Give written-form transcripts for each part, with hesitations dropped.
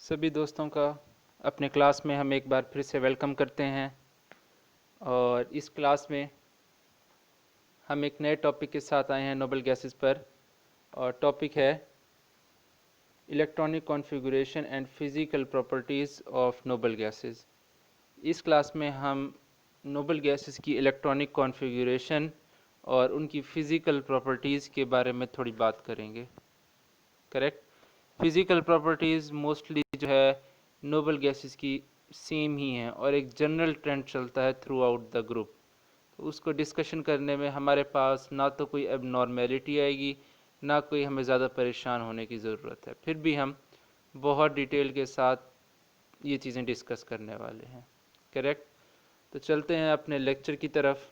सभी दोस्तों का अपने क्लास में हम एक बार फिर से वेलकम करते हैं। और इस क्लास में हम एक नए टॉपिक के साथ आए हैं नोबल गैसेस पर। और टॉपिक है electronic configuration and physical properties of noble gases. इस क्लास में हम नोबल गैसेस की इलेक्ट्रॉनिक कॉन्फ़िगरेशन और उनकी फ़िज़िकल प्रॉपर्टीज़ के बारे में थोड़ी बात करेंगे। करेक्ट। फिज़िकल प्रॉपर्टीज़ मोस्टली जो है नोबल गैसेस की सेम ही हैं और एक जनरल ट्रेंड चलता है थ्रू आउट द ग्रुप। तो उसको डिस्कशन करने में हमारे पास ना तो कोई एबनॉर्मेलिटी आएगी, ना कोई हमें ज़्यादा परेशान होने की ज़रूरत है। फिर भी हम बहुत डिटेल के साथ ये चीज़ें डिस्कस करने वाले हैं। करेक्ट। तो चलते हैं अपने लेक्चर की तरफ।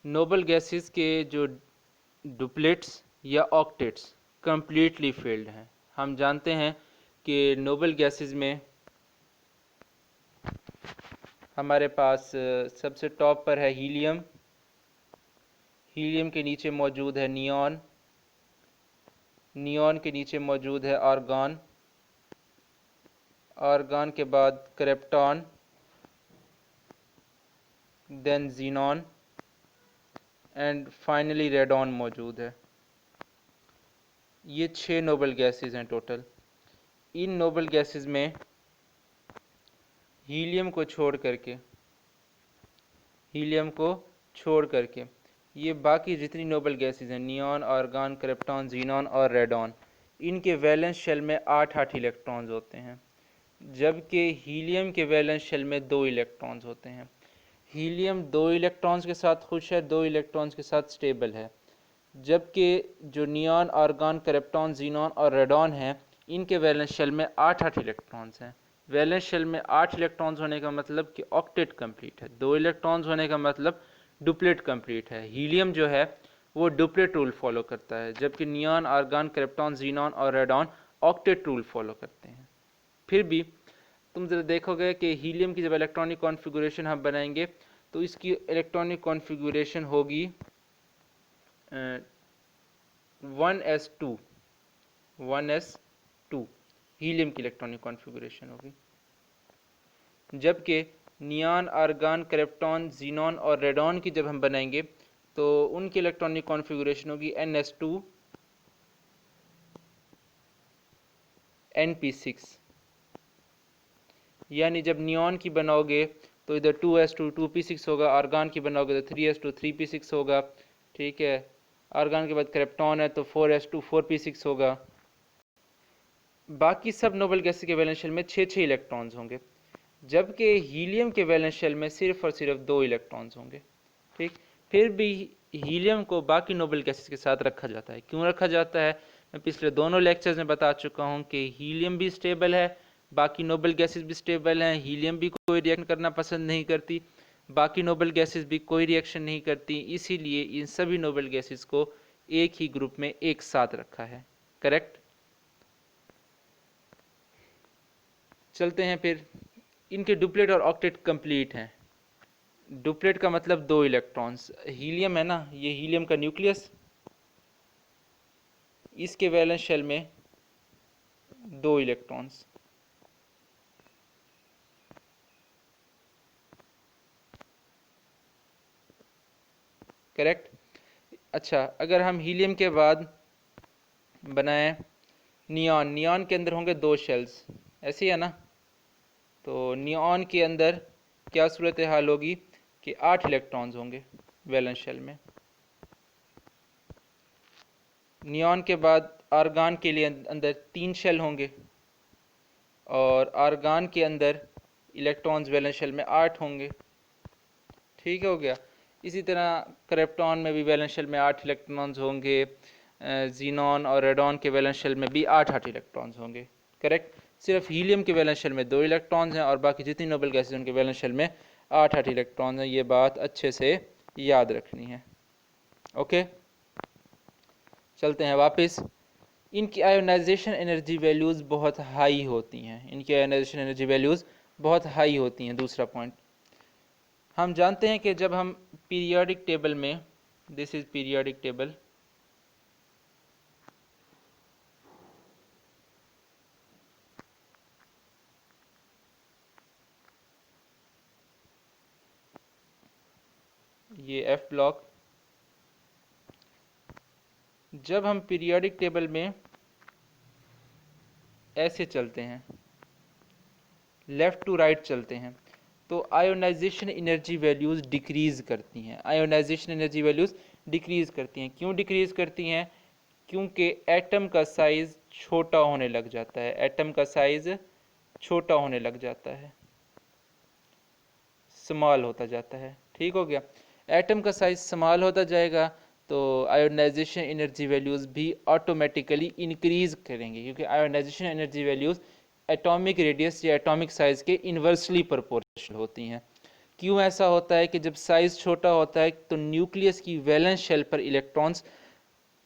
नोबल गैसेस के जो डुप्लेट्स या ऑक्टेट्स कंप्लीटली फेल्ड हैं। हम जानते हैं कि नोबल गैसेस में हमारे पास सबसे टॉप पर है हीलियम। हीलियम के नीचे मौजूद है नियॉन। नियॉन के नीचे मौजूद है आर्गॉन। आर्गॉन के बाद krypton, then xenon and finally radon मौजूद है। ये 6 नोबल गैसेस हैं टोटल। इन नोबल गैसेस में हीलियम को छोड़ करके ये बाकी जितनी नोबल गैसेस हैं नियॉन, आर्गॉन, क्रिप्टॉन, जीनॉन और रेडॉन, इनके वैलेंस शेल में 8-8 इलेक्ट्रॉन्स होते हैं, जबकि हीलियम के वैलेंस शेल में 2 इलेक्ट्रॉन्स होते हैं। हीलियम 2 इलेक्ट्रॉन्स के साथ खुश है, 2 इलेक्ट्रॉन्स के साथ स्टेबल है, जबकि जो नियॉन, आर्गॉन, क्रिप्टॉन, जीनॉन और रेडॉन हैं, इनके वैलेंस शेल में 8-8 इलेक्ट्रॉन्स हैं। वैलेंस शेल में 8 इलेक्ट्रॉन्स होने का मतलब कि ऑक्टेट कंप्लीट है। 2 इलेक्ट्रॉन्स होने का मतलब डुप्लेट कंप्लीट है। हीलियम जो है वो डुप्लेट रूल फॉलो करता है, जबकि नियॉन, आर्गॉन, क्रिप्टॉन, जीनॉन और रेडॉन ऑक्टेट रूल फॉलो करते हैं। फिर भी तुम जरा देखोगे कि हीलियम की जब इलेक्ट्रॉनिक कॉन्फ़िगरेशन हम बनाएंगे तो इसकी इलेक्ट्रॉनिक कॉन्फ़िगरेशन होगी 1s2। 1s2 हीलियम की इलेक्ट्रॉनिक कॉन्फ़िगरेशन होगी, जबकि नियॉन, आर्गॉन, क्रिप्टॉन, जीनॉन और रेडॉन की जब हम बनाएंगे तो उनकी इलेक्ट्रॉनिक कॉन्फ़िगरेशन होगी ns2 np6। यानी जब नियॉन की बनाओगे तो इधर 2s2 2p6 होगा, आर्गॉन की बनाओगे तो 3s2 3p6 होगा। ठीक है। आर्गॉन के बाद क्रिप्टॉन है तो 4s2 4p6 होगा। बाकी सब नोबल गैसेस के वैलेंस शेल में 6-6 इलेक्ट्रॉन्स होंगे, जबकि हीलियम के वैलेंस शेल में सिर्फ और सिर्फ 2 इलेक्ट्रॉन्स होंगे। ठीक। फिर भी हीलियम को बाकी नोबल गैसेस के साथ रखा जाता है। क्यों रखा जाता है? मैं पिछले दोनों लेक्चर्स में बता चुका हूँ कि हीलियम भी स्टेबल है, बाकी नोबल गैसेस भी स्टेबल हैं। हीलियम भी कोई रिएक्शन करना पसंद नहीं करती, बाकी नोबल गैसेस भी कोई रिएक्शन नहीं करती, इसीलिए इन सभी नोबल गैसेस को एक ही ग्रुप में एक साथ रखा है। करेक्ट। चलते हैं फिर। इनके डुप्लेट और ऑक्टेट कंप्लीट हैं। डुप्लेट का मतलब 2 इलेक्ट्रॉन्स। हीलियम है ना, ये हीलियम का न्यूक्लियस, इसके वैलेंस शेल में 2 इलेक्ट्रॉन्स। करेक्ट। अच्छा, अगर हम हीलियम के बाद बनाएं नियॉन, नियॉन के अंदर होंगे 2 शेल्स, ऐसे ही है ना। तो नियॉन के अंदर क्या सूरत हाल होगी कि 8 इलेक्ट्रॉन्स होंगे वैलेंस शेल में। नियॉन के बाद आर्गॉन के लिए अंदर 3 शेल होंगे और आर्गॉन के अंदर इलेक्ट्रॉन्स वैलेंस शेल में 8 होंगे। ठीक हो गया। इसी तरह क्रिप्टॉन में भी वैलेंस शेल में 8 इलेक्ट्रॉन्स होंगे, जीनॉन और रेडॉन के वैलेंस शेल में भी 8-8 इलेक्ट्रॉन्स होंगे। करेक्ट। सिर्फ हीलियम के वैलेंस शेल में 2 इलेक्ट्रॉन्स हैं और बाकी जितनी नोबल गैसेस उनके वैलेंस शेल में 8-8 इलेक्ट्रॉन्स हैं। ये बात अच्छे से याद रखनी है। ओके, चलते हैं वापस। इनकी आयोनाइजेशन एनर्जी वैल्यूज़ बहुत हाई होती हैं। इनकी आयोनाइजेशन एनर्जी वैल्यूज़ बहुत हाई होती हैं। दूसरा पॉइंट, हम जानते हैं कि जब हम पीरियोडिक टेबल में, दिस इज पीरियोडिक टेबल, ये एफ ब्लॉक। जब हम पीरियोडिक टेबल में ऐसे चलते हैं, लेफ़्ट टू राइट चलते हैं, तो आयोनाइजेशन एनर्जी वैल्यूज़ डिक्रीज़ करती हैं। आयोनाइजेशन एनर्जी वैल्यूज़ डिक्रीज़ करती हैं। क्यों डिक्रीज़ करती हैं? क्योंकि एटम का साइज़ छोटा होने लग जाता है। एटम का साइज़ छोटा होने लग जाता है, स्मॉल होता जाता है। ठीक हो गया। एटम का साइज़ स्मॉल होता जाएगा तो आयोनाइजेशन एनर्जी वैल्यूज़ भी ऑटोमेटिकली इंक्रीज़ करेंगे, क्योंकि ionization energy values atomic radius या एटॉमिक साइज़ के इन्वर्सली प्रोपोर्शनल होती हैं। क्यों ऐसा होता है कि जब साइज़ छोटा होता है तो न्यूक्लियस की वैलेंस शेल पर इलेक्ट्रॉन्स,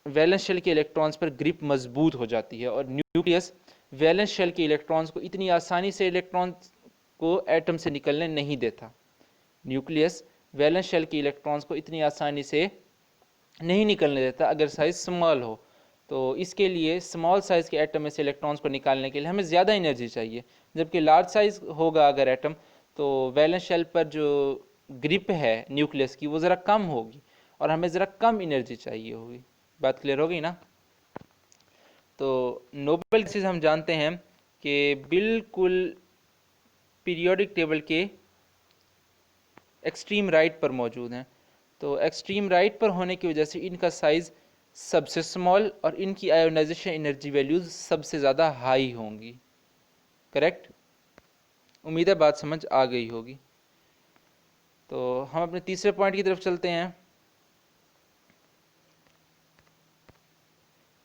वैलेंस शेल के इलेक्ट्रॉन्स पर ग्रिप मजबूत हो जाती है, और न्यूक्लियस वैलेंस शेल के इलेक्ट्रॉन्स को इतनी आसानी से इलेक्ट्रॉन्स को एटम से निकलने नहीं देता। न्यूक्लियस वैलेंस शेल के इलेक्ट्रॉन्स को इतनी आसानी से नहीं निकलने देता अगर साइज़ स्मॉल हो। तो इसके लिए स्मॉल साइज़ के एटम में से इलेक्ट्रॉन्स को निकालने के लिए हमें ज़्यादा एनर्जी चाहिए। जबकि लार्ज साइज़ होगा अगर एटम, तो वैलेंस शेल पर जो ग्रिप है न्यूक्लियस की वो ज़रा कम होगी और हमें ज़रा कम एनर्जी चाहिए होगी। बात क्लियर हो गई ना? तो नोबल गैसेस हम जानते हैं कि बिल्कुल पीरियोडिक टेबल के एक्सट्रीम राइट पर मौजूद हैं। तो एक्सट्रीम राइट पर होने की वजह से इनका साइज़ सबसे स्मॉल और इनकी आयोनाइजेशन एनर्जी वैल्यूज़ सबसे ज़्यादा हाई होंगी। करेक्ट? उम्मीद है बात समझ आ गई होगी। तो हम अपने तीसरे पॉइंट की तरफ चलते हैं।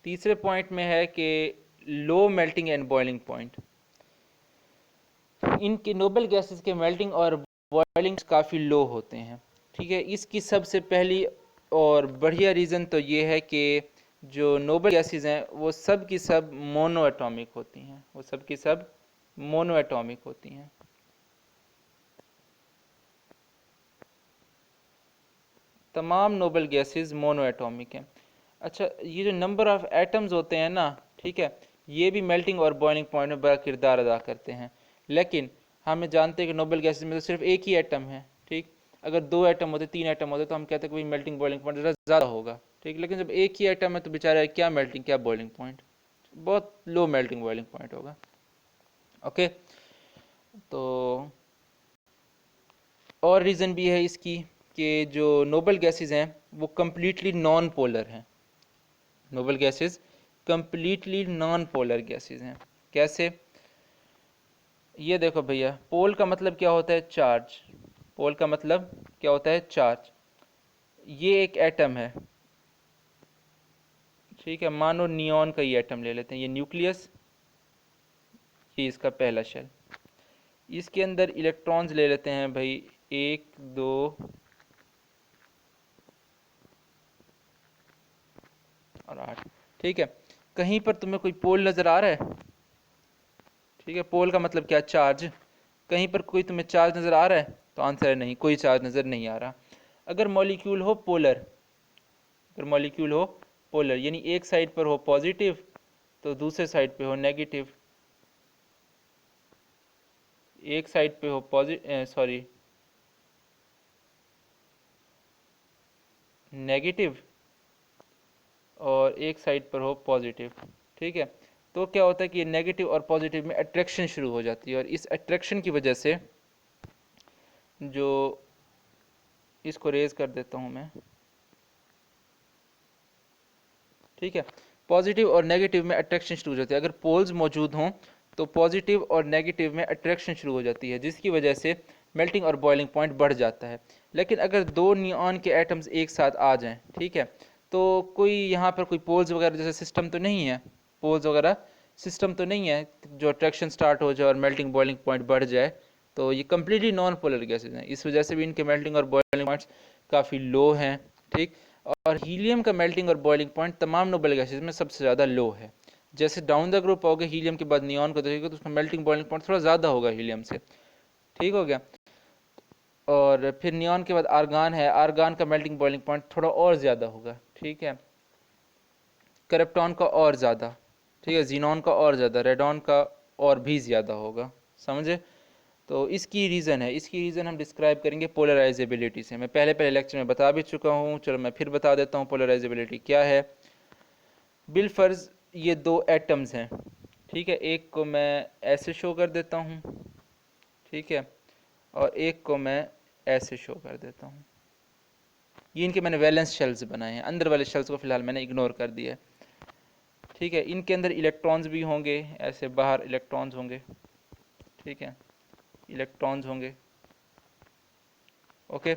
तीसरे पॉइंट में है कि low melting and boiling point. इनके नोबल गैसेस के मेल्टिंग और बॉइलिंग काफ़ी लो होते हैं। ठीक है, इसकी सबसे पहली और बढ़िया रीज़न तो ये है कि जो नोबल गैसेस हैं वो सब की सब मोनो एटॉमिक होती हैं। वो सब की सब मोनो एटॉमिक होती हैं। तमाम नोबल गैसेस मोनो एटॉमिक हैं। अच्छा, ये जो नंबर ऑफ एटम्स होते हैं ना, ठीक है, ये भी मेल्टिंग और बॉइलिंग पॉइंट में बड़ा किरदार अदा करते हैं। लेकिन हम जानते हैं कि नोबल गैसेस में तो सिर्फ एक ही एटम है। ठीक, अगर दो एटम होते, तीन एटम होते, तो हम कहते हैं कि भाई मेल्टिंग बॉइलिंग पॉइंट ज़्यादा होगा। ठीक, लेकिन जब एक ही एटम है तो बेचारा क्या मेल्टिंग क्या बॉइलिंग पॉइंट, बहुत लो मेल्टिंग बॉइलिंग पॉइंट होगा। ओके, तो और रीज़न भी है इसकी कि जो नोबल गैसेस हैं वो कम्प्लीटली नॉन पोलर हैं। Noble gases completely non polar gases हैं। कैसे? ये देखो भैया, पोल का मतलब क्या होता है? चार्ज। पोल का मतलब क्या होता है? चार्ज। ये एक एटम है, ठीक है, मानो नियॉन का ही एटम ले लेते हैं। ये न्यूक्लियस, ये इसका पहला शेल। इसके अंदर इलेक्ट्रॉन्स ले लेते हैं भाई, 1 2 और 8। ठीक है, कहीं पर तुम्हें कोई पोल नज़र आ रहा है? ठीक है, पोल का मतलब क्या? चार्ज। कहीं पर कोई तुम्हें चार्ज नज़र आ रहा है? तो आंसर है नहीं, कोई चार्ज नज़र नहीं आ रहा। अगर मॉलिक्यूल हो पोलर, अगर मॉलिक्यूल हो पोलर यानी एक साइड पर हो पॉजिटिव तो दूसरे साइड पे हो नेगेटिव, एक साइड पे हो सॉरी नेगेटिव और एक साइड पर हो पॉजिटिव। ठीक है, तो क्या होता है कि नेगेटिव और पॉजिटिव में अट्रैक्शन शुरू हो जाती है, और इस अट्रैक्शन की वजह से जो, इसको रेज कर देता हूँ मैं। ठीक है, पॉजिटिव और नेगेटिव में अट्रैक्शन शुरू हो जाती है। अगर पोल्स मौजूद हों तो पॉजिटिव और नेगेटिव में अट्रैक्शन शुरू हो जाती है, जिसकी वजह से मेल्टिंग और बॉइलिंग पॉइंट बढ़ जाता है। लेकिन अगर दो नियॉन के एटम्स एक साथ आ जाएं, ठीक है, तो कोई यहाँ पर कोई पोल्स वगैरह जैसे सिस्टम तो नहीं है, पोल्स वगैरह सिस्टम तो नहीं है जो अट्रैक्शन स्टार्ट हो जाए और मेल्टिंग बॉइलिंग पॉइंट बढ़ जाए। तो ये कम्प्लीटली नॉन पोलर गैसेज हैं, इस वजह से भी इनके मेल्टिंग और बॉइलिंग पॉइंट्स काफ़ी लो हैं। ठीक, और हीलियम का मेल्टिंग और बॉइलिंग पॉइंट तमाम नोबल गैसेज में सबसे ज़्यादा लो है। जैसे डाउन द ग्रुप होगा हीलियम के बाद नियॉन को देखिएगा तो उसका मेल्टिंग बॉइलिंग पॉइंट थोड़ा ज़्यादा होगा हीलियम से। ठीक हो गया। और फिर नियॉन के बाद आर्गान है, आर्गान का मेल्टिंग बॉइलिंग पॉइंट थोड़ा और ज़्यादा होगा। ठीक है, क्रिप्टॉन का और ज़्यादा, ठीक है, जीनॉन का और ज़्यादा, रेडॉन का और भी ज़्यादा होगा। समझे? तो इसकी रीज़न हम डिस्क्राइब करेंगे पोलराइजेबिलिटी से। मैं पहले लेक्चर में बता भी चुका हूँ, चलो मैं फिर बता देता हूँ पोलराइजेबिलिटी क्या है। बिलफर्ज ये दो एटम्स हैं, ठीक है, एक को मैं ऐसे शो कर देता हूँ, ठीक है, और एक को मैं ऐसे शो कर देता हूँ। ये इनके मैंने वैलेंस शेल्स बनाए हैं, अंदर वाले शेल्स को फिलहाल मैंने इग्नोर कर दिया है, ठीक है। इनके अंदर इलेक्ट्रॉन्स भी होंगे, ऐसे बाहर इलेक्ट्रॉन्स होंगे, ठीक है, इलेक्ट्रॉन्स होंगे, ओके।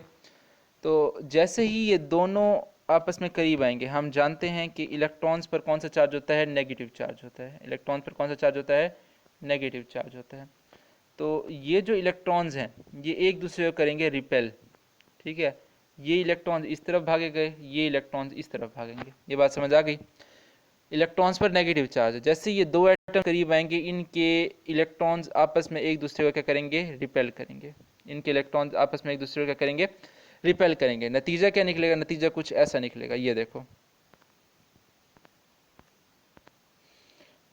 तो जैसे ही ये दोनों आपस में करीब आएंगे, हम जानते हैं कि इलेक्ट्रॉन्स पर कौन सा चार्ज होता है, नेगेटिव चार्ज होता है। इलेक्ट्रॉन्स पर कौन सा चार्ज होता है, नेगेटिव चार्ज होता है। तो ये जो इलेक्ट्रॉन्स हैं ये एक दूसरे को करेंगे रिपेल, ठीक है। ये इलेक्ट्रॉन्स इस तरफ भागेंगे, ये इलेक्ट्रॉन्स इस तरफ भागेंगे। ये बात समझ आ गई। इलेक्ट्रॉन्स पर नेगेटिव चार्ज है, जैसे ये दो एटम करीब आएंगे इनके इलेक्ट्रॉन्स आपस में एक दूसरे को क्या करेंगे, रिपेल करेंगे। इनके इलेक्ट्रॉन्स आपस में एक दूसरे को क्या करेंगे, रिपेल करेंगे। नतीजा क्या निकलेगा, नतीजा कुछ ऐसा निकलेगा, ये देखो।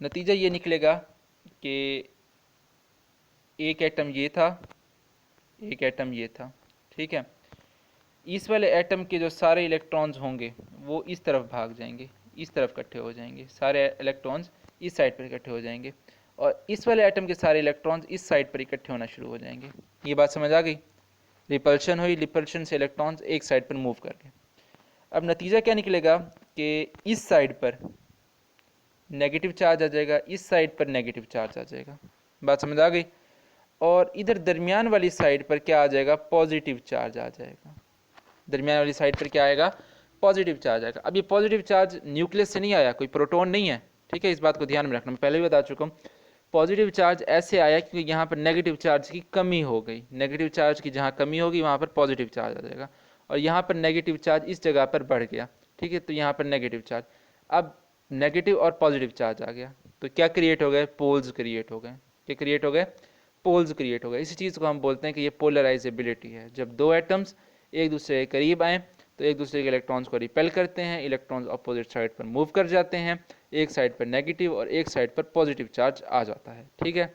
नतीजा ये निकलेगा कि एक एटम ये था, एक एटम ये था, ठीक है। इस वाले एटम के जो सारे इलेक्ट्रॉन्स होंगे वो इस तरफ भाग जाएंगे, इस तरफ इकट्ठे हो जाएंगे, सारे इलेक्ट्रॉन्स इस साइड पर इकट्ठे हो जाएंगे, और इस वाले एटम के सारे इलेक्ट्रॉन्स इस साइड पर इकट्ठे होना शुरू हो जाएंगे। ये बात समझ आ गई। रिपल्शन हुई, रिपल्शन से इलेक्ट्रॉन्स एक साइड पर मूव कर गए। अब नतीजा क्या निकलेगा कि इस साइड पर नेगेटिव चार्ज आ जाएगा, इस साइड पर नेगेटिव चार्ज आ जाएगा। बात समझ आ गई। और इधर दरमियान वाली साइड पर क्या आ जाएगा, पॉजिटिव चार्ज आ जाएगा। दरमियान वाली साइड पर क्या आएगा, पॉजिटिव चार्ज आएगा। अब ये पॉजिटिव चार्ज न्यूक्लियस से नहीं आया, कोई प्रोटॉन नहीं है, ठीक है। इस बात को ध्यान में रखना, मैं पहले भी बता चुका हूँ। पॉजिटिव चार्ज ऐसे आया क्योंकि यहाँ पर नेगेटिव चार्ज की कमी हो गई। नेगेटिव चार्ज की जहाँ कमी होगी वहाँ पर पॉजिटिव चार्ज आ जाएगा, और यहाँ पर नेगेटिव चार्ज इस जगह पर बढ़ गया, ठीक है। तो यहाँ पर नेगेटिव चार्ज, अब नेगेटिव और पॉजिटिव चार्ज आ गया, तो क्या क्रिएट हो गए, पोल्स क्रिएट हो गए। क्या क्रिएट हो गए, पोल्स क्रिएट हो गए। इसी चीज़ को हम बोलते हैं कि ये पोलराइजेबिलिटी है। जब दो एटम्स एक दूसरे के करीब आएँ तो एक दूसरे के इलेक्ट्रॉन्स को रिपेल करते हैं, इलेक्ट्रॉन्स अपोजिट साइड पर मूव कर जाते हैं, एक साइड पर नेगेटिव और एक साइड पर पॉजिटिव चार्ज आ जाता है, ठीक है।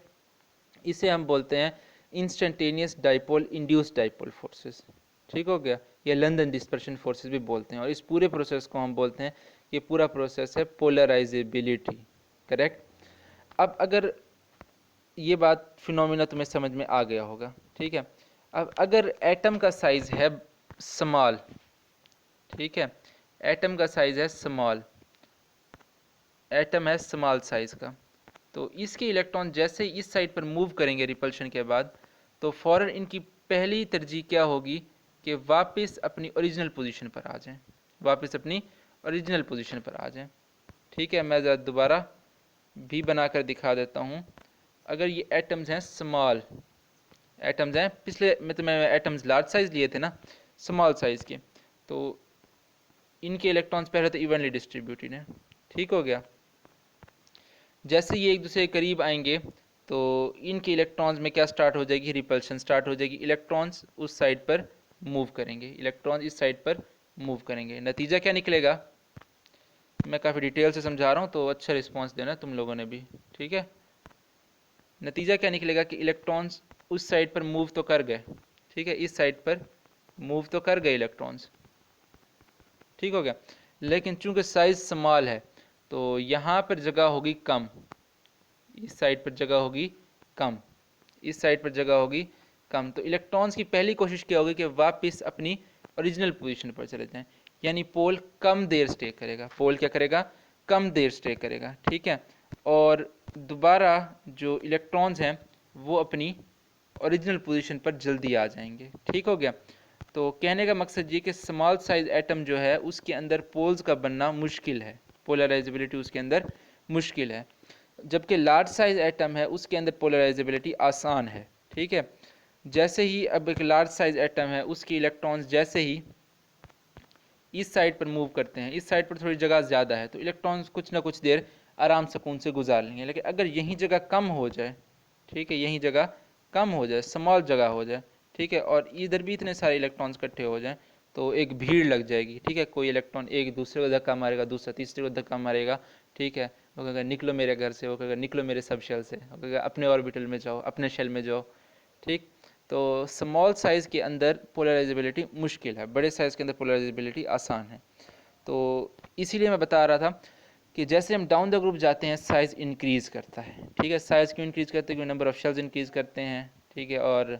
इसे हम बोलते हैं instantaneous dipole induced dipole forces, ठीक हो गया। ये लंदन डिस्पर्शन फोर्सेस भी बोलते हैं, और इस पूरे प्रोसेस को हम बोलते हैं, ये पूरा प्रोसेस है पोलराइजेबिलिटी, करेक्ट। अब अगर ये बात फिनोमिना तुम्हें समझ में आ गया होगा, ठीक है। अब अगर एटम का साइज है स्मॉल, ठीक है, एटम का साइज है स्मॉल, एटम है स्मॉल साइज का, तो इसके इलेक्ट्रॉन जैसे ही इस साइड पर मूव करेंगे रिपल्शन के बाद, तो फौरन इनकी पहली तरजीह क्या होगी कि वापस अपनी ओरिजिनल पोजीशन पर आ जाएं, वापस अपनी ओरिजिनल पोजीशन पर आ जाएं, ठीक है। मैं ज़रा दोबारा भी बनाकर दिखा देता हूँ। अगर ये एटम्स हैं स्मॉल, एटम्स हैं, पिछले में तो मैं एटम्स लार्ज साइज लिए थे ना, स्मॉल साइज के, तो इनके इलेक्ट्रॉन्स पहले तो इवनली डिस्ट्रीब्यूटेड हैं, ठीक हो गया। जैसे ये एक दूसरे के करीब आएंगे तो इनके इलेक्ट्रॉन्स में क्या स्टार्ट हो जाएगी, रिपल्शन स्टार्ट हो जाएगी। इलेक्ट्रॉन्स उस साइड पर मूव करेंगे, इलेक्ट्रॉन्स इस साइड पर मूव करेंगे। नतीजा क्या निकलेगा, मैं काफ़ी डिटेल से समझा रहा हूँ तो अच्छा रिस्पांस देना तुम लोगों ने भी, ठीक है। नतीजा क्या निकलेगा कि इलेक्ट्रॉन्स उस साइड पर मूव तो कर गए, ठीक है, इस साइड पर मूव तो कर गए इलेक्ट्रॉन्स, ठीक हो गया। लेकिन चूंकि साइज स्मॉल है तो यहाँ पर जगह होगी कम, इस साइड पर जगह होगी कम, इस साइड पर जगह होगी कम। तो इलेक्ट्रॉन्स की पहली कोशिश क्या होगी कि वापस अपनी ओरिजिनल पोजीशन पर चले जाएं, यानी पोल कम देर स्टे करेगा, पोल क्या करेगा, कम देर स्टे करेगा, ठीक है। और दोबारा जो इलेक्ट्रॉन्स हैं वो अपनी ओरिजिनल पोजीशन पर जल्दी आ जाएंगे, ठीक हो गया। तो कहने का मकसद ये कि स्मॉल साइज एटम जो है उसके अंदर पोल्स का बनना मुश्किल है, पोलराइजेबिलिटी उसके अंदर मुश्किल है, जबकि लार्ज साइज एटम है उसके अंदर पोलराइजेबिलिटी आसान है, ठीक है। जैसे ही अब एक लार्ज साइज एटम है उसके इलेक्ट्रॉन्स जैसे ही इस साइड पर मूव करते हैं, इस साइड पर थोड़ी जगह ज़्यादा है तो इलेक्ट्रॉन्स कुछ ना कुछ देर आराम सुकून से गुजार लेंगे। लेकिन अगर यहीं जगह कम हो जाए, ठीक है, यहीं जगह कम हो जाए, स्मॉल जगह हो जाए, ठीक है, और इधर भी इतने सारे इलेक्ट्रॉन्स इकट्ठे हो जाएं तो एक भीड़ लग जाएगी, ठीक है। कोई इलेक्ट्रॉन एक दूसरे को धक्का मारेगा, दूसरा तीसरे को धक्का मारेगा, ठीक है। वो कहेगा निकलो मेरे घर से, वो कहेगा निकलो मेरे सब शेल से, वो कहेगा अपने ऑर्बिटल में जाओ, अपने शेल में जाओ, ठीक। तो स्मॉल साइज़ के अंदर पोलराइजेबिलिटी मुश्किल है, बड़े साइज़ के अंदर पोलराइजेबिलिटी आसान है। तो इसीलिए मैं बता रहा था कि जैसे हम डाउन द ग्रुप जाते हैं साइज़ इंक्रीज़ करता है। ठीक है, साइज़ क्यों इंक्रीज़ करते हैं? क्योंकि नंबर ऑफ शेल्स इंक्रीज़ करते हैं। ठीक है, और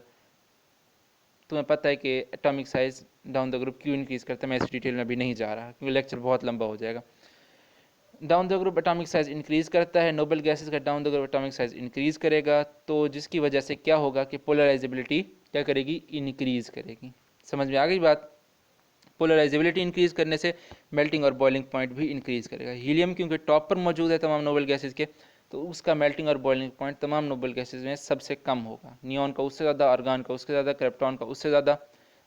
तुम्हें पता है कि atomic size down the group क्यों इंक्रीज़ करता है। मैं इस डिटेल में अभी नहीं जा रहा क्योंकि लेक्चर बहुत लंबा हो जाएगा। Down the group atomic size increase करता है, नोबल गैसेस का down the group atomic size increase करेगा, तो जिसकी वजह से क्या होगा कि पोलराइजेबिलिटी क्या करेगी? इंक्रीज़ करेगी। समझ में आ गई बात? पोलराइजेबिलिटी इंक्रीज़ करने से मेल्टिंग और बॉइलिंग पॉइंट भी इंक्रीज़ करेगा। हीलियम क्योंकि टॉप पर मौजूद है तमाम नोबल गैसेस के, तो उसका मेल्टिंग और बॉइलिंग पॉइंट तमाम नोबल गैसेस में सबसे कम होगा। नियॉन का उससे ज़्यादा, आर्गन का उससे ज़्यादा, क्रिप्टॉन का उससे ज़्यादा,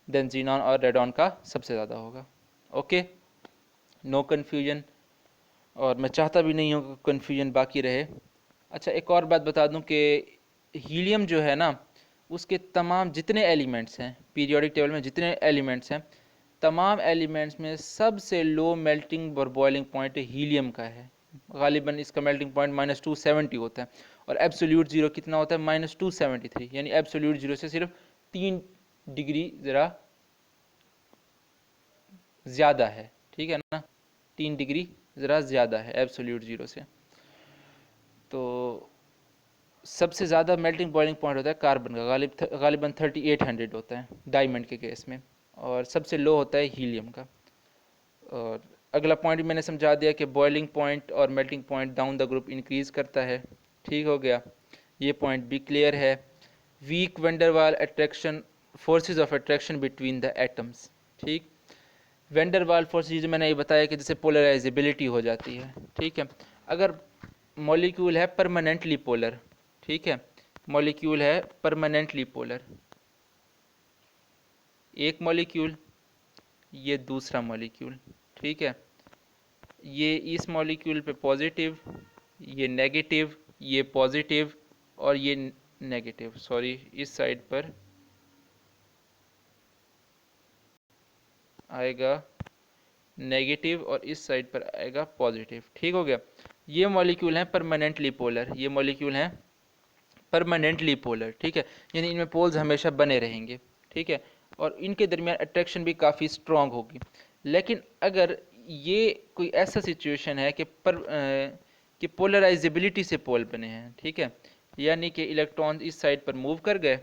देन जीनॉन और रेडॉन का सबसे ज़्यादा होगा। ओके, नो कन्फ्यूजन, और मैं चाहता भी नहीं हूँ कि कन्फ्यूजन बाकी रहे। अच्छा, एक और बात बता दूँ कि हीलियम जो है ना, उसके तमाम जितने एलिमेंट्स हैं पीरियोडिक टेबल में, जितने एलिमेंट्स हैं, तमाम एलिमेंट्स में सबसे लो मेल्टिंग और बॉइलिंग पॉइंट हीलियम का है। गालिबन इसका मेल्टिंग पॉइंट -270 होता है, और एब्सोल्यूट ज़ीरो कितना होता है? -273, यानी एब्सोल्यूट ज़ीरो से सिर्फ 3 डिग्री ज़रा ज़्यादा है। ठीक है ना, 3 डिग्री ज़रा ज़्यादा है एब्सोल्यूट ज़ीरो से। तो सबसे ज़्यादा मेल्टिंग बॉइलिंग पॉइंट होता है कार्बन का, गालिबन 3800 होता है डायमंड के केस में, और सबसे लो होता है हीलियम का। और अगला पॉइंट भी मैंने समझा दिया कि बॉइलिंग पॉइंट और melting point down the group increase करता है। ठीक हो गया, ये पॉइंट भी क्लियर है। Weak van der Waals attraction, forces of attraction between the atoms. ठीक, वेंडरवाल फोर्स जो मैंने ये बताया कि जैसे पोलराइजेबिलिटी हो जाती है। ठीक है, अगर मॉलिक्यूल है परमानेंटली पोलर, ठीक है, मॉलिक्यूल है परमानेंटली पोलर, एक मॉलिक्यूल, ये दूसरा मॉलिक्यूल, ठीक है, ये इस मॉलिक्यूल पे पॉजिटिव, ये नेगेटिव, ये पॉजिटिव, और ये नेगेटिव, सॉरी इस साइड पर आएगा नेगेटिव और इस साइड पर आएगा पॉजिटिव। ठीक हो गया, ये मॉलिक्यूल हैं परमानेंटली पोलर, ये मॉलिक्यूल हैं परमानेंटली पोलर। ठीक है, यानी इनमें पोल्स हमेशा बने रहेंगे। ठीक है, और इनके दरमियान अट्रैक्शन भी काफ़ी स्ट्रॉन्ग होगी। लेकिन अगर ये कोई ऐसा सिचुएशन है कि पोलराइजेबिलिटी से पोल बने हैं, ठीक है, यानी कि इलेक्ट्रॉन इस साइड पर मूव कर गए,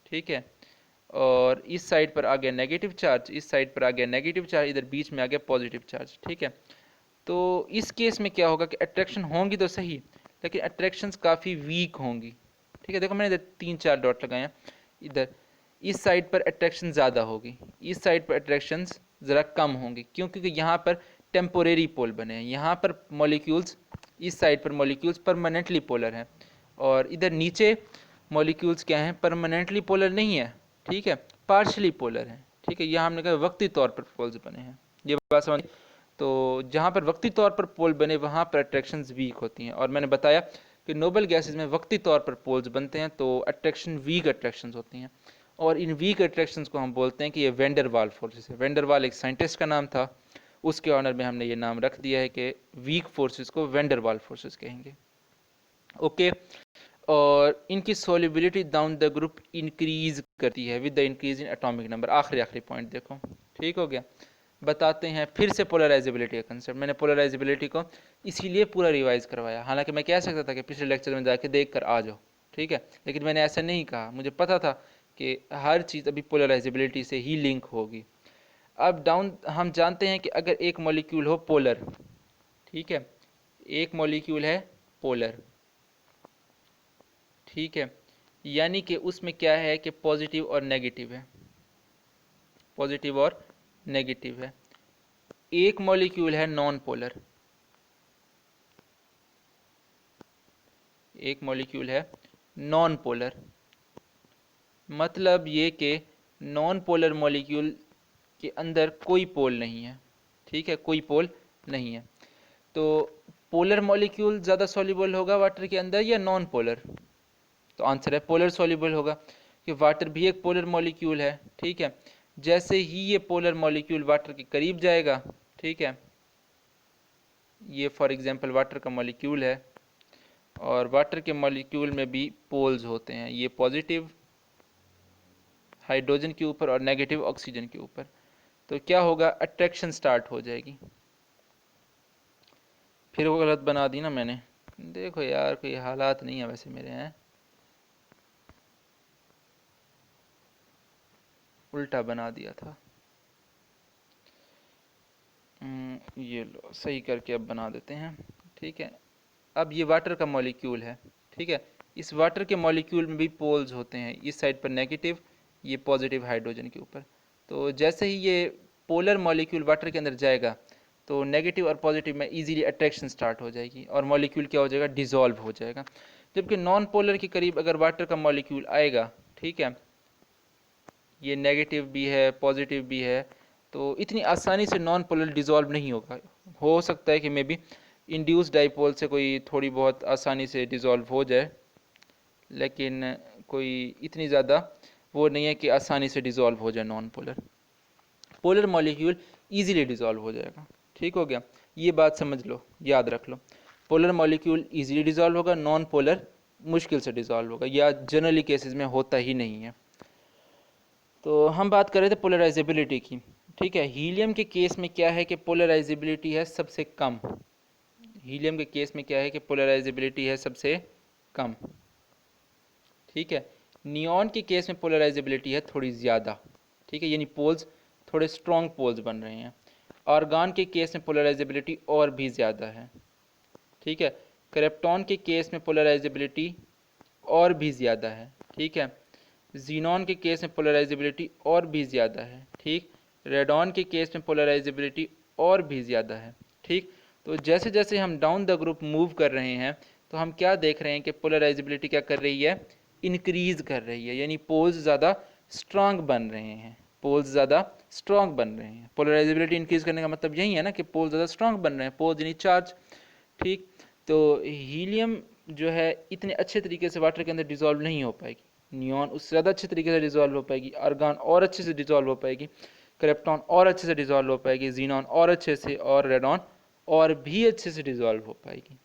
ठीक है, और इस साइड पर आ गया नेगेटिव चार्ज, इस साइड पर आ गया नेगेटिव चार्ज, इधर बीच में आ गया पॉजिटिव चार्ज। ठीक है, तो इस केस में क्या होगा कि अट्रैक्शन होंगी तो सही, लेकिन अट्रैक्शंस काफ़ी वीक होंगी। ठीक है, देखो मैंने इधर 3-4 डॉट लगाए हैं, इधर इस साइड पर अट्रैक्शन ज़्यादा होगी, इस साइड पर अट्रैक्शंस ज़रा कम होंगी। क्यों? क्योंकि यहाँ पर टेम्पोरेरी पोल बने हैं, यहाँ पर मॉलिक्यूल्स, इस साइड पर मॉलिक्यूल्स परमानेंटली पोलर हैं, और इधर नीचे मॉलिक्यूल्स क्या हैं? परमानेंटली पोलर नहीं है, ठीक है, पार्शली पोलर हैं। ठीक है, यहाँ हमने कहा वक्ती तौर पर पोल्स बने हैं, ये बात समझ। तो जहाँ पर वक्ती तौर पर पोल बने वहाँ पर अट्रैक्शंस वीक होती हैं, और मैंने बताया कि नोबल गैसेस में वक्ती तौर पर पोल्स बनते हैं तो अट्रैक्शन वीक अट्रैक्शंस होती हैं, और इन वीक अट्रैक्शंस को हम बोलते हैं कि ये वेंडरवाल फोर्सेस है। वेंडरवाल एक साइंटिस्ट का नाम था, उसके ऑनर में हमने ये नाम रख दिया है कि वीक फोर्सेस को वेंडरवाल फोर्सेस कहेंगे। ओके, और इनकी solubility down the group increase करती है with the increase in atomic number. आखिरी पॉइंट देखो, ठीक हो गया। बताते हैं फिर से पोलराइजेबिलिटी का कंसेप्ट। मैंने पोलराइजेबिलिटी को इसीलिए पूरा रिवाइज करवाया, हालांकि मैं कह सकता था कि पिछले लेक्चर में जाके देख कर आ जाओ, ठीक है, लेकिन मैंने ऐसा नहीं कहा, मुझे पता था कि हर चीज़ अभी पोलराइजेबिलिटी से ही लिंक होगी। अब डाउन हम जानते हैं कि अगर एक मॉलिक्यूल हो पोलर, ठीक है, एक मॉलिक्यूल है पोलर, ठीक है, यानी कि उसमें क्या है कि पॉजिटिव और नेगेटिव है, पॉजिटिव और नेगेटिव है। एक मॉलिक्यूल है नॉन पोलर, एक मॉलिक्यूल है नॉन पोलर, मतलब ये कि नॉन पोलर मॉलिक्यूल के अंदर कोई पोल नहीं है, ठीक है, कोई पोल नहीं है। तो पोलर मॉलिक्यूल ज़्यादा सॉल्युबल होगा वाटर के अंदर या नॉन पोलर? तो आंसर है पोलर सॉल्युबल होगा, कि वाटर भी एक पोलर मॉलिक्यूल है। ठीक है, जैसे ही ये पोलर मॉलिक्यूल वाटर के करीब जाएगा, ठीक है, ये फॉर एग्जांपल वाटर का मॉलिक्यूल है, और वाटर के मॉलिक्यूल में भी पोल्स होते हैं, ये पॉजिटिव हाइड्रोजन के ऊपर और नेगेटिव ऑक्सीजन के ऊपर। तो क्या होगा, अट्रैक्शन स्टार्ट हो जाएगी। फिर वो गलत बना दी ना मैंने, देखो यार कोई हालात नहीं है वैसे मेरे हैं, उल्टा बना दिया था। ये लो सही करके अब बना देते हैं। ठीक है, अब ये वाटर का मॉलिक्यूल है। ठीक है, इस वाटर के मॉलिक्यूल में भी पोल्स होते हैं, इस साइड पर नेगेटिव, ये पॉजिटिव हाइड्रोजन के ऊपर। तो जैसे ही ये पोलर मॉलिक्यूल वाटर के अंदर जाएगा तो नेगेटिव और पॉजिटिव में इजीली अट्रैक्शन स्टार्ट हो जाएगी और मॉलिक्यूल क्या हो जाएगा, डिसॉल्व हो जाएगा। जबकि नॉन पोलर के करीब अगर वाटर का मॉलिक्यूल आएगा, ठीक है, ये नेगेटिव भी है पॉजिटिव भी है, तो इतनी आसानी से नॉन पोलर डिसॉल्व नहीं होगा। हो सकता है कि मे बी इंड्यूस डाइपोल से कोई थोड़ी बहुत आसानी से डिसॉल्व हो जाए, लेकिन कोई इतनी ज़्यादा वो नहीं है कि आसानी से डिसॉल्व हो जाए non polar. Polar molecule easily dissolve हो जाएगा। ठीक हो गया, ये बात समझ लो, याद रख लो। पोलर मॉलिक्यूल इजीली डिसॉल्व होगा, नॉन पोलर मुश्किल से डिसॉल्व होगा, या जनरली केसेस में होता ही नहीं है। तो हम बात कर रहे थे पोलराइजेबिलिटी की। ठीक है, हीलियम के केस में क्या है कि पोलराइजेबिलिटी है सबसे कम। हीलियम के केस में क्या है कि पोलराइजेबिलिटी है सबसे कम। ठीक है, नियॉन के केस में पोलराइजेबिलिटी है थोड़ी ज़्यादा। ठीक है, यानी पोल्स थोड़े स्ट्रॉन्ग पोल्स बन रहे हैं। आर्गन के केस में पोलराइजेबिलिटी और भी ज़्यादा है। ठीक है, क्रिप्टॉन के केस में पोलराइजेबिलिटी और भी ज़्यादा है। ठीक है, जीनॉन के केस में पोलराइजेबिलिटी और भी ज़्यादा है। ठीक, रेडॉन के केस में पोलराइजेबिलिटी और भी ज़्यादा है। ठीक, तो जैसे जैसे हम डाउन द ग्रुप मूव कर रहे हैं तो हम क्या देख रहे हैं कि पोलराइजेबिलिटी क्या कर रही है, इंक्रीज कर रही है, यानी पोल्स ज़्यादा स्ट्रांग बन रहे हैं। पोल्स ज़्यादा स्ट्रांग बन रहे हैं, पोलराइजेबिलिटी इंक्रीज करने का मतलब यही है ना कि पोल्स ज़्यादा स्ट्रांग बन रहे हैं, पोल्स यानी चार्ज। ठीक, तो हीलियम जो है इतने अच्छे तरीके से वाटर के अंदर डिसॉल्व नहीं हो पाएगी, नियॉन उससे ज़्यादा अच्छे तरीके से डिसॉल्व हो पाएगी, आर्गन और अच्छे से डिसॉल्व हो पाएगी, क्रिप्टॉन और अच्छे से डिसॉल्व हो पाएगी, जीनॉन और अच्छे से, और रेडॉन और भी अच्छे से डिसॉल्व हो पाएगी।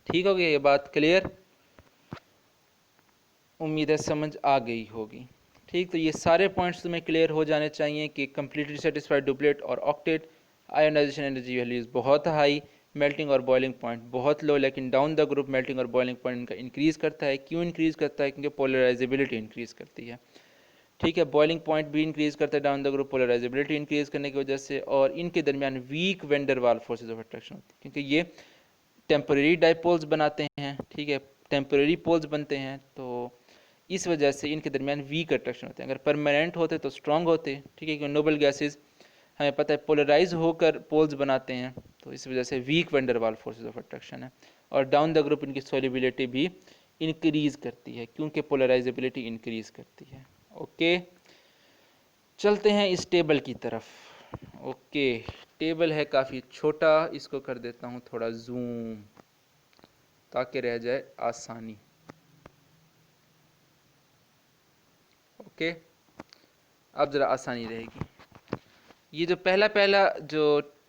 ठीक हो गया, ये बात क्लियर, उम्मीद है समझ आ गई होगी। ठीक, तो ये सारे पॉइंट्स तुम्हें क्लियर हो जाने चाहिए कि कम्प्लीटली सेटिस्फाइड डुप्लेट और ऑक्टेट, आयोनाइजेशन एनर्जी वैल्यूज़ बहुत हाई, मेल्टिंग और बॉइलिंग पॉइंट बहुत लो, लेकिन डाउन द ग्रुप मेल्टिंग और बॉइलिंग पॉइंट इनका इंक्रीज़ करता है। क्यों इंक्रीज़ करता है, क्योंकि पोलराइजेबिलिटी इंक्रीज़ करती है। ठीक है, बॉइलिंग पॉइंट भी इंक्रीज़ करता है down the group polarisability increase करने की वजह से, और इनके दरमियान वीक वेंडर वाल फोर्सेज ऑफ अट्रैक्शन होती है, क्योंकि ये टेम्परेरी डाइपोल्स बनाते हैं। ठीक है, टेम्परेरी पोल्स बनते हैं, तो इस वजह से इनके दरमियान वीक अट्रैक्शन होते हैं। अगर परमानेंट होते तो स्ट्रॉन्ग होते। ठीक है, क्योंकि नोबल गैसेज हमें पता है पोलराइज होकर पोल्स बनाते हैं, तो इस वजह से weak van der forces of attraction है। और डाउन द ग्रुप इनकी सोलिबिलिटी भी इंक्रीज़ करती है, क्योंकि पोलराइजेबिलिटी इंक्रीज़ करती है। ओके, चलते हैं इस टेबल की तरफ। ओके, टेबल है काफ़ी छोटा, इसको कर देता हूँ थोड़ा जूम ताकि रह जाए आसानी। ओके, अब ज़रा आसानी रहेगी। ये जो पहला पहला जो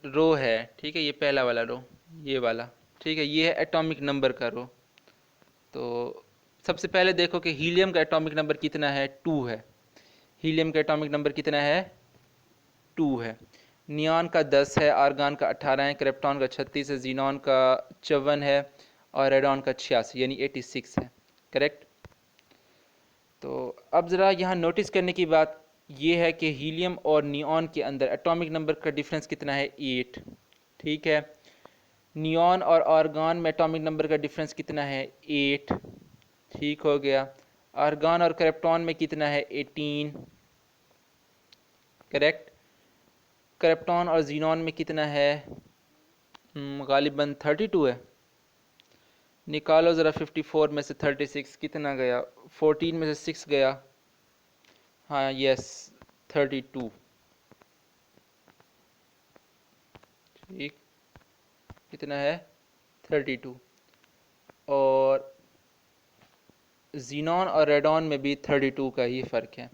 रो है, ठीक है, ये पहला वाला रो, ये वाला, ठीक है, ये है एटॉमिक नंबर का रो। तो सबसे पहले देखो कि हीलियम का एटॉमिक नंबर कितना है, 2 है। हीलियम का एटॉमिक नंबर कितना है, 2 है। नियॉन का 10 है, आर्गन का 18 है, क्रिप्टॉन का 36 है, जीनॉन का 54 है, और रेडॉन का 86 यानी 86 है। करेक्ट। तो अब ज़रा यहाँ नोटिस करने की बात ये है कि हीलियम और नियॉन के अंदर एटॉमिक नंबर का डिफरेंस कितना है, 8। ठीक है, नियॉन और आर्गन में एटॉमिक नंबर का डिफरेंस कितना है, 8। ठीक हो गया, आर्गन और क्रिप्टॉन में कितना है, 18। करेक्ट। क्रिप्टॉन और जीनॉन में कितना है, गालिबन 32 है। निकालो ज़रा 54 में से 36 कितना गया, 14 में से 6 गया, हाँ यस 32। ठीक, कितना है, 32। और जीनॉन और रेडॉन में भी 32 का ही फ़र्क है।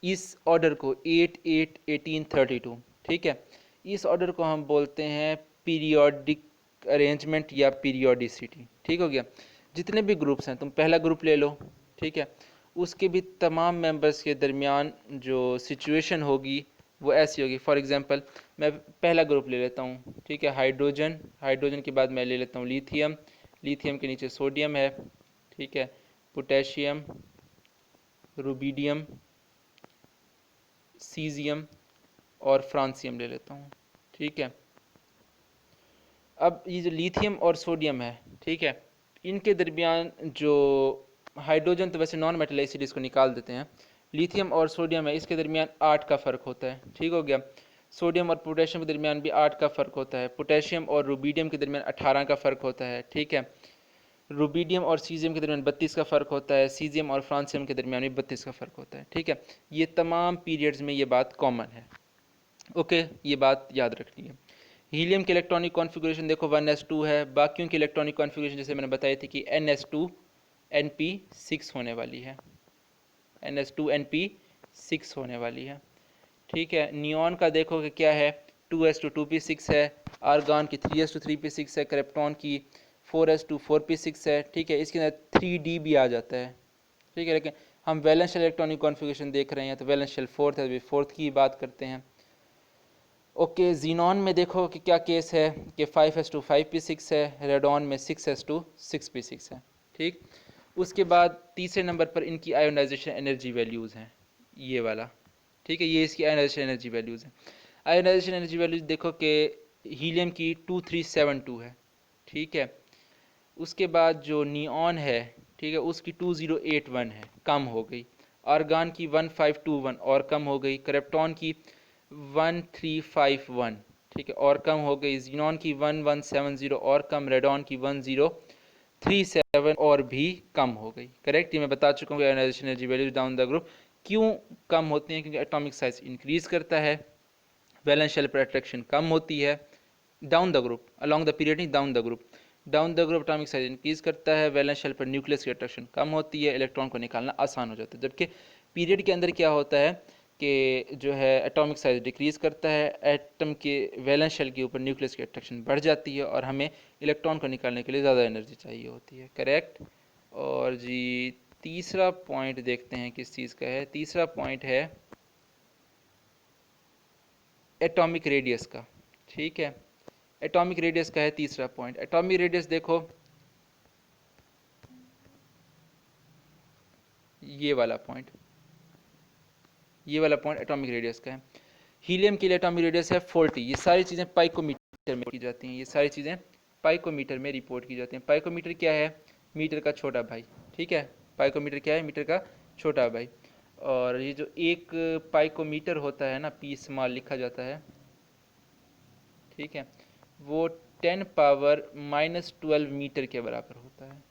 इस ऑर्डर को 8 8 18 32, ठीक है, इस ऑर्डर को हम बोलते हैं पीरियोडिक अरेंजमेंट या पीरियोडिसिटी। ठीक हो गया। जितने भी ग्रुप्स हैं, तुम पहला ग्रुप ले लो, ठीक है, उसके भी तमाम मेंबर्स के दरमियान जो सिचुएशन होगी वो ऐसी होगी। फॉर एग्जांपल मैं पहला ग्रुप ले लेता हूँ, ठीक है, हाइड्रोजन। हाइड्रोजन के बाद मैं ले लेता हूँ लिथियम। लिथियम के नीचे सोडियम है, ठीक है, पोटेशियम, रुबिडियम, सीजियम और फ्रांसियम ले लेता हूँ, ठीक है। अब ये जो लिथियम और सोडियम है, ठीक है, इनके दरमियान जो हाइड्रोजन तो वैसे नॉन मेटल है इसलिए इसको निकाल देते हैं। लिथियम और सोडियम है, इसके दरमियान 8 का फ़र्क होता है। ठीक हो गया। सोडियम और पोटेशियम के दरमियान भी 8 का फ़र्क होता है। पोटेशियम और रुबिडियम के दरमियान 18 का फ़र्क होता है। ठीक है। रुबिडियम और सीजियम के दरमियान 32 का फ़र्क होता है। सीजियम और फ्रांसियम के दरमियान भी 32 का फ़र्क होता है। ठीक है, ये तमाम पीरियड्स में ये बात कॉमन है। ओके, ये बात याद रखनी है। हीलियम की इलेक्ट्रॉनिक कॉन्फ़िगरेशन देखो 1s2 है। बाकियों की इलेक्ट्रॉनिक कॉन्फ़िगरेशन जैसे मैंने बताई थी कि NS2 NP6 होने वाली है। NS2 NP6 होने वाली है। ठीक है। नियॉन का देखो कि क्या है, 2s2 2p6 है। आर्गॉन की 3s2 3p6 है। क्रिप्टॉन की 4s2 4p6 है। ठीक है, इसके अंदर 3d भी आ जाता है। ठीक है, लेकिन हम वैलेंस शेल इलेक्ट्रॉनिक कॉन्फ़िगरेशन देख रहे हैं तो वैलेंस शेल 4th है, अभी 4th की बात करते हैं। ओके, जीनॉन में देखो कि क्या केस है कि 5s2 5p6 है। रेडॉन में 6s2 6p6 है। ठीक, उसके बाद तीसरे नंबर पर इनकी आयोनाइजेशन एनर्जी वैल्यूज़ हैं, ये वाला। ठीक है, ये इसकी आयोनाइजेशन एनर्जी वैल्यूज़ हैं। आयोनाइजेशन एनर्जी वैल्यूज देखो कि हीलियम की 2372 है। ठीक है, उसके बाद जो नियॉन है, ठीक है, उसकी 2081 है, कम हो गई। आर्गन की 1521 और कम हो गई। क्रिप्टॉन की 1351, ठीक है, और कम हो गई। जीनॉन की 1170 और कम। रेडॉन की 1037 और भी कम हो गई। करेक्ट, ये मैं बता चुका हूँ ionization energy values down the group क्यों कम होती हैं, क्योंकि एटॉमिक साइज इंक्रीज करता है, वैलेंस शेल पर अट्रैक्शन कम होती है। Down the group, along the period नहीं, down the group. Down the group atomic size increase करता है, वैलेंस शेल पर न्यूक्लियस की अट्रैक्शन कम होती है, इलेक्ट्रॉन को निकालना आसान हो जाता है। जबकि पीरियड के अंदर क्या होता है कि जो है एटॉमिक साइज डिक्रीज करता है, एटम के वैलेंस शेल के ऊपर न्यूक्लियस की अट्रैक्शन बढ़ जाती है और हमें इलेक्ट्रॉन को निकालने के लिए ज़्यादा एनर्जी चाहिए होती है। करेक्ट। और जी तीसरा पॉइंट देखते हैं किस चीज़ का है। तीसरा पॉइंट है एटॉमिक रेडियस का। ठीक है, एटॉमिक रेडियस का है तीसरा पॉइंट। एटॉमिक रेडियस देखो ये वाला पॉइंट, ये वाला पॉइंट एटॉमिक रेडियस का है। हीलियम के लिए एटॉमिक रेडियस है 40। ये सारी चीज़ें पाइकोमीटर में की जाती हैं, ये सारी चीज़ें पाइकोमीटर में रिपोर्ट की जाती हैं। पाइकोमीटर क्या है, मीटर का छोटा भाई। ठीक है, पाइकोमीटर क्या है, मीटर का छोटा भाई। और ये जो एक पाइकोमीटर होता है ना, पी स्मॉल लिखा जाता है, ठीक है, वो 10⁻⁻12 मीटर के बराबर होता है।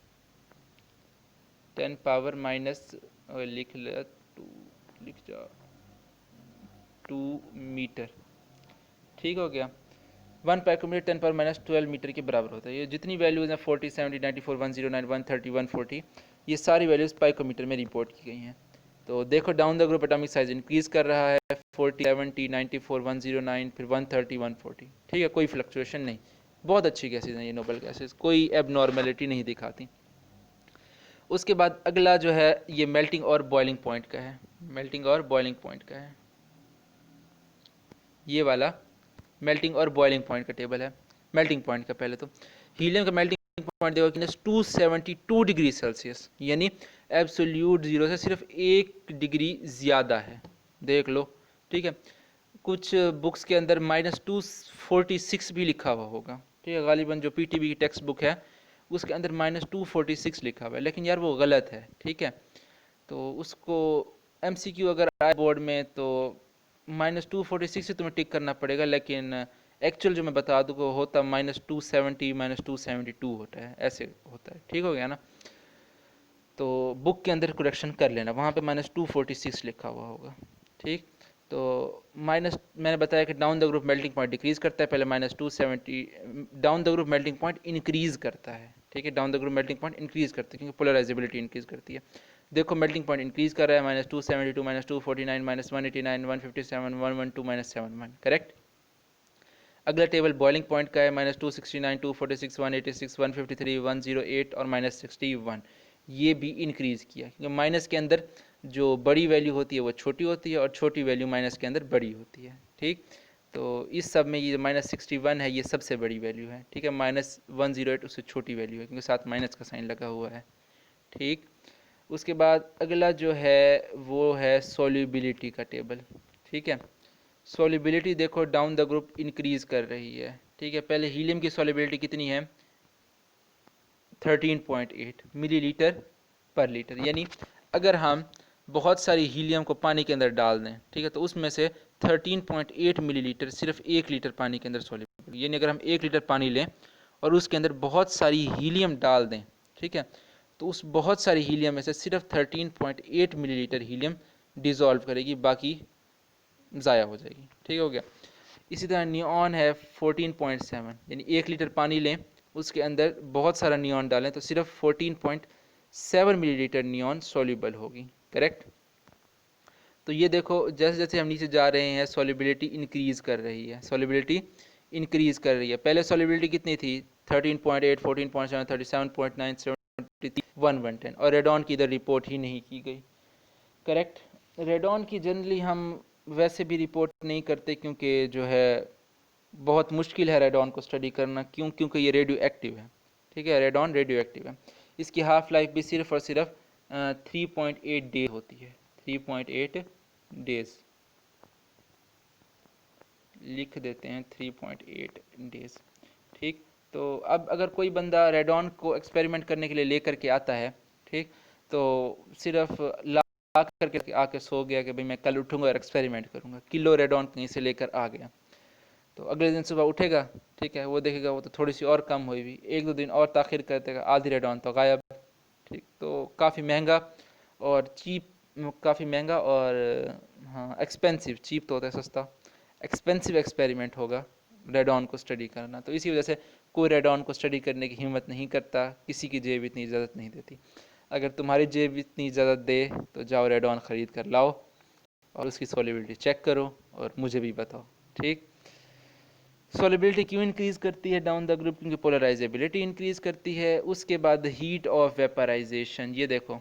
10⁻- लिख ले, टू लिख जा, 2 मीटर। ठीक हो गया। 1 पाइकोमीटर 10⁻12 मीटर के बराबर होता है। ये जितनी वैल्यूज़ हैं 40 70 94 109 130 140, ये सारी वैल्यूज़ पाइकोमीटर में रिपोर्ट की गई हैं। तो देखो down the group atomic size increase कर रहा है, 40 70 94 109 फिर 130 140। ठीक है, कोई फ्लक्चुएशन नहीं। बहुत अच्छी गैसेज हैं ये नोबल गैसेज, कोई एबनॉर्मेलिटी नहीं दिखाती। उसके बाद अगला जो है ये मेल्टिंग और बॉइलिंग पॉइंट का है। मेल्टिंग और बॉइलिंग पॉइंट का है, ये वाला मेल्टिंग और बॉइलिंग पॉइंट का टेबल है। मेल्टिंग पॉइंट का पहले तो हीलियम का मेल्टिंग पॉइंट देखो कि 272 डिग्री सेल्सियस, यानी एब्सोल्यूट ज़ीरो से सिर्फ 1 डिग्री ज़्यादा है। देख लो, ठीक है। कुछ बुक्स के अंदर -246 भी लिखा हुआ होगा। ठीक है, गालिबन जो PTB की टेक्स्ट बुक है उसके अंदर -246 लिखा हुआ है, लेकिन यार वो गलत है। ठीक है, तो उसको MCQ अगर आए बोर्ड में तो -246 से तुम्हें टिक करना पड़ेगा, लेकिन एक्चुअल जो मैं बता दूँ को होता -270 -272 होता है, ऐसे होता है। ठीक हो गया ना, तो बुक के अंदर करेक्शन कर लेना, वहाँ पे -246 लिखा हुआ होगा। ठीक, तो माइनस मैंने बताया कि down the group melting point decrease करता है, पहले -270, down the group melting point increase करता है। ठीक है, down the group melting point increase करता है क्योंकि पोलराइजेबिलिटी इंक्रीज करती है। देखो मेल्टिंग पॉइंट इंक्रीज कर रहा है, -272 -249 -189 157 112 -71। करेक्ट। अगला टेबल बॉइलिंग पॉइंट का है -269, 246, 186, 153, 108 और -61। ये भी इंक्रीज़ किया क्योंकि माइनस के अंदर जो बड़ी वैल्यू होती है वो छोटी होती है और छोटी वैल्यू माइनस के अंदर बड़ी होती है। ठीक, तो इस सब में ये -61 है, ये सबसे बड़ी वैल्यू है। ठीक है, -108 उससे छोटी वैल्यू है क्योंकि साथ माइनस का साइन लगा हुआ है। ठीक, उसके बाद अगला जो है वो है सॉल्युबिलिटी का टेबल। ठीक है, सॉल्युबिलिटी देखो डाउन द ग्रुप इंक्रीज कर रही है। ठीक है, पहले हीलियम की सॉल्युबिलिटी कितनी है, 13.8 मिलीलीटर पर लीटर। यानी अगर हम बहुत सारी हीलियम को पानी के अंदर डाल दें, ठीक है, तो उसमें से 13.8 मिलीलीटर सिर्फ 1 लीटर पानी के अंदर सॉल्युबल। यानी अगर हम 1 लीटर पानी लें और उसके अंदर बहुत सारी हीलियम डाल दें, ठीक है, तो उस बहुत सारी हीलियम में से सिर्फ 13.8 मिलीलीटर हीलियम डिज़ोल्व करेगी, बाकी ज़ाया हो जाएगी। ठीक हो गया। इसी तरह नियॉन है 14.7, यानी 1 लीटर पानी लें उसके अंदर बहुत सारा नियॉन डालें तो सिर्फ 14.7 मिलीलीटर नियॉन सॉल्युबल होगी। करेक्ट। तो ये देखो जैसे जैसे हम नीचे जा रहे हैं सॉल्युबिलिटी इंक्रीज़ कर रही है, सॉल्युबिलिटी इंक्रीज़ कर रही है। पहले सॉल्युबिलिटी कितनी थी, 13.8, 14.7, 37.9, 73, 110, और रेडॉन की इधर रिपोर्ट ही नहीं की गई। करेक्ट। रेडॉन की जनरली हम वैसे भी रिपोर्ट नहीं करते क्योंकि जो है बहुत मुश्किल है रेडॉन को स्टडी करना। क्यों? क्योंकि ये रेडियो एक्टिव है। ठीक है, रेडॉन रेडियो एक्टिव है। इसकी हाफ लाइफ भी सिर्फ और सिर्फ 3.8 डे होती है, 3.8 डेज। लिख देते हैं 3.8 डेज। ठीक, तो अब अगर कोई बंदा रेडॉन को एक्सपेरिमेंट करने के लिए लेकर के आता है, ठीक, तो सिर्फ ला करके आके सो गया कि भाई मैं कल उठूंगा और एक्सपेरिमेंट करूंगा, किलो रेडॉन कहीं से लेकर आ गया, तो अगले दिन सुबह उठेगा, ठीक है, वो देखेगा वो तो थोड़ी सी और कम हुई हुई, 1-2 दिन और ताखिर कर देगा, आधी रेडॉन तो गायब। ठीक, तो काफ़ी महंगा और चीप, काफ़ी महंगा और हाँ एक्सपेंसिव, चीप तो होता है सस्ता, एक्सपेंसिव एक्सपेरिमेंट होगा रेडॉन को स्टडी करना। तो इसी वजह से कोई रेडॉन को स्टडी करने की हिम्मत नहीं करता, किसी की जेब इतनी इजाज़त नहीं देती। अगर तुम्हारी जेब इतनी इजाज़त दे तो जाओ रेडॉन ख़रीद कर लाओ और उसकी सॉल्युबिलिटी चेक करो और मुझे भी बताओ। ठीक, सॉल्युबिलिटी क्यों इंक्रीज़ करती है डाउन द ग्रुप, क्योंकि पोलराइजेबिलिटी इंक्रीज़ करती है। उसके बाद हीट ऑफ वेपराइजेशन, ये देखो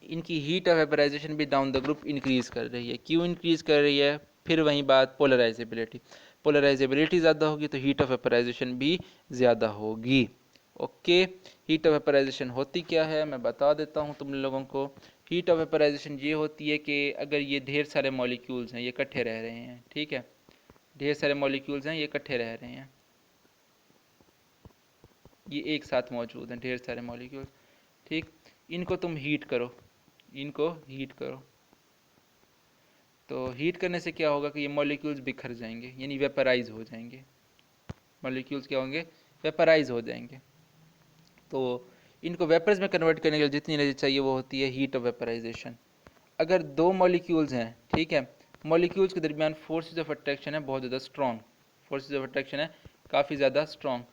इनकी हीट ऑफ वेपराइजेशन भी डाउन द ग्रुप इंक्रीज़ कर रही है। क्यों इंक्रीज़ कर रही है, फिर वही बात, पोलराइजेबिलिटी, पोलराइजेबिलिटी ज़्यादा होगी तो हीट ऑफ वेपराइजेशन भी ज़्यादा होगी। ओके, हीट ऑफ वेपराइजेशन होती क्या है मैं बता देता हूँ तुम लोगों को। हीट ऑफ वेपराइजेशन ये होती है कि अगर ये ढेर सारे मॉलिक्यूल्स हैं, ये इकट्ठे रह रहे हैं, ठीक है, ढेर सारे मॉलिक्यूल्स हैं, ये इकट्ठे रह रहे हैं, ये एक साथ मौजूद हैं ढेर सारे मॉलिक्यूल्स। ठीक, इनको तुम हीट करो, इनको हीट करो, तो हीट करने से क्या होगा कि ये मॉलिक्यूल्स बिखर जाएंगे, यानी वेपराइज हो जाएंगे। मॉलिक्यूल्स क्या होंगे, वेपराइज हो जाएंगे। तो इनको वेपर्स में कन्वर्ट करने के लिए जितनी एनर्जी चाहिए वो होती है हीट ऑफ वेपराइजेशन। अगर दो मॉलिक्यूल्स हैं, ठीक है, मॉलिक्यूल्स के दरमियान फोर्सेस ऑफ अट्रैक्शन है बहुत ज़्यादा स्ट्रॉन्ग, फोर्सेस ऑफ अट्रैक्शन है काफ़ी ज़्यादा स्ट्रॉन्ग,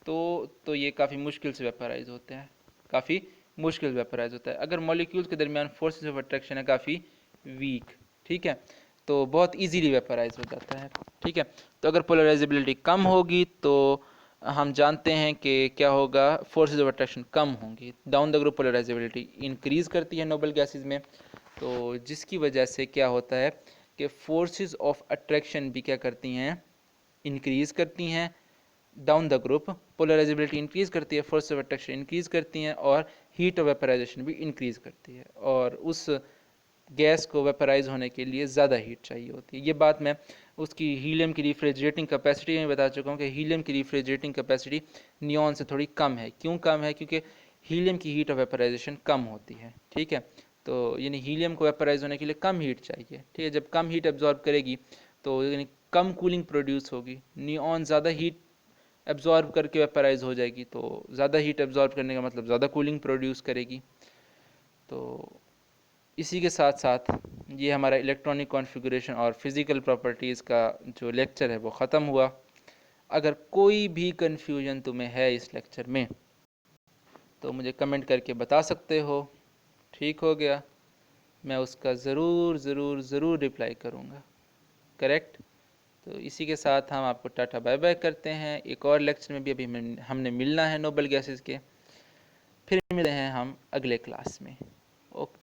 तो ये काफ़ी मुश्किल से वेपराइज होते हैं, काफ़ी मुश्किल वेपराइज होता है। अगर मॉलिक्यूल्स के दरमियान फोर्सेस ऑफ अट्रैक्शन है काफ़ी वीक, ठीक है, तो बहुत इजीली वेपराइज हो जाता है। ठीक है, तो अगर पोलराइजेबिलिटी कम होगी तो हम जानते हैं कि क्या होगा, फोर्सेस ऑफ अट्रैक्शन कम होंगी। Down the group polarisability increase करती है नोबल गैसेस में, तो जिसकी वजह से क्या होता है कि फोर्सेस ऑफ अट्रैक्शन भी क्या करती हैं, इंक्रीज़ करती हैं। Down the group polarisability increase करती है, फोर्स ऑफ अट्रैक्शन इंक्रीज़ करती हैं और हीट ऑफ वेपराइजेशन भी इंक्रीज़ करती है, और उस गैस को वेपराइज होने के लिए ज़्यादा हीट चाहिए होती है। ये बात मैं उसकी हीलियम की रिफ्रिजरेटिंग कैपेसिटी में बता चुका हूँ कि हीलियम की रिफ्रिजरेटिंग कैपेसिटी नियॉन से थोड़ी कम है। क्यों कम है, क्योंकि हीलियम की हीट ऑफ वेपराइजेशन कम होती है। ठीक है, तो यानी हीलियम को वेपराइज होने के लिए कम हीट चाहिए। ठीक है, जब कम हीट एब्जॉर्ब करेगी तो यानी कम कूलिंग प्रोड्यूस होगी। नियॉन ज़्यादा हीट एब्जॉर्ब करके वेपराइज हो जाएगी, तो ज़्यादा हीट एब्जॉर्ब करने का मतलब ज़्यादा कूलिंग प्रोड्यूस करेगी। तो इसी के साथ साथ ये हमारा इलेक्ट्रॉनिक कॉन्फ़िगरेशन और फिज़िकल प्रॉपर्टीज़ का जो लेक्चर है वो ख़त्म हुआ। अगर कोई भी कन्फ्यूजन तुम्हें है इस लेक्चर में तो मुझे कमेंट करके बता सकते हो। ठीक हो गया, मैं उसका ज़रूर ज़रूर ज़रूर रिप्लाई करूँगा। करेक्ट। तो इसी के साथ हम आपको टाटा बाय बाय करते हैं। एक और लेक्चर में भी अभी हमने मिलना है नोबल गैसेस के। फिर मिलते हैं हम अगले क्लास में। ओके।